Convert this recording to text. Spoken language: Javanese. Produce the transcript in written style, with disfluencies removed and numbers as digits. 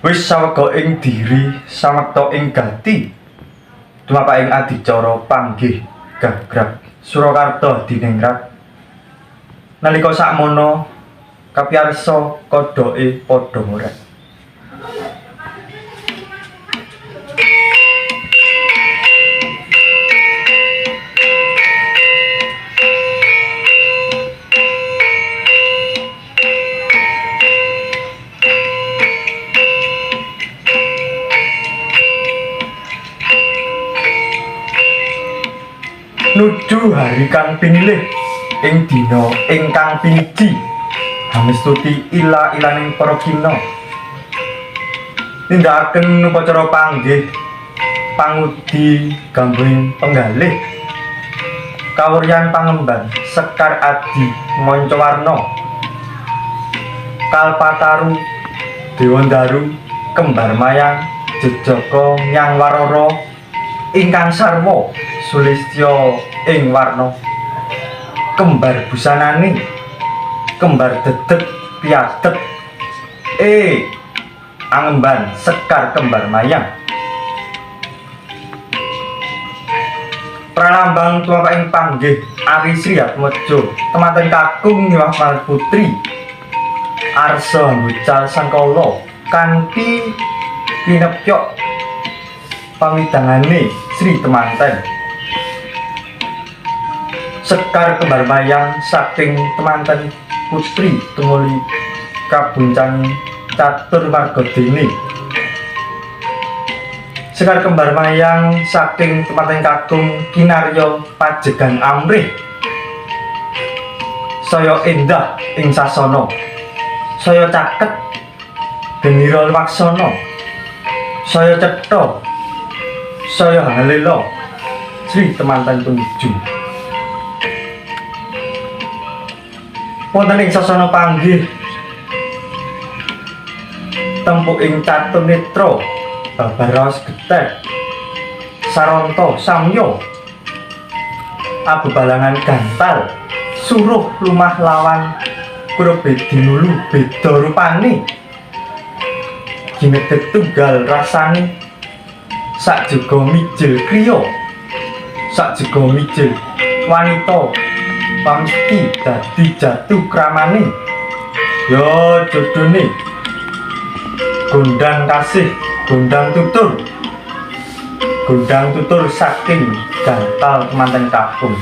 Wis sawega ing diri samekta ing gati tumapak ing adicara panggih gagrag Surakarta diningrat nalika sakmono kapiyarsa kodhoke padha ngorek. Nuju hari kang pinilih ing dina ingkang piniji Hamistuti ila-ilaning para kina nindakaken upacara panggih pangudi gambring penggalih kawuryan pangemban Sekar Adi Mancawarna Kalpataru Dewandaru Kembar Mayang Jejaka Nyang Warara ingkang sarwa sulistya ing warna kembar busanane kembar dedeg piadet angemban Sekar Kembar Mayang pralambang tumapaking panggih Ari Sri Atmaja temanten kakung Nyuwah Putri arsa mbucal sangkala kanthi pinepyok pamidangane Sri temanten Sekar Kembar Mayang saking temanten putri tumuli kabuncangi catur margadene Sekar Kembar Mayang saking temanten kakung kinarya pajegan amrih saya endah ing sasana saya caket genira laksana saya cetha saya halela Sri temanten tumuju wonten ing sasana panggih tempu ing catur netra babar raos gethek saranta samya abebalangan gantal suruh lumah lawan kurebe dinulu beda rupane gineget tunggal rasane sak juga mijil kriya sak juga mijil wanita pamesti dadi jatuh kramane ya jodone gondang kasih gondang tutur saking gantal temanten kakung.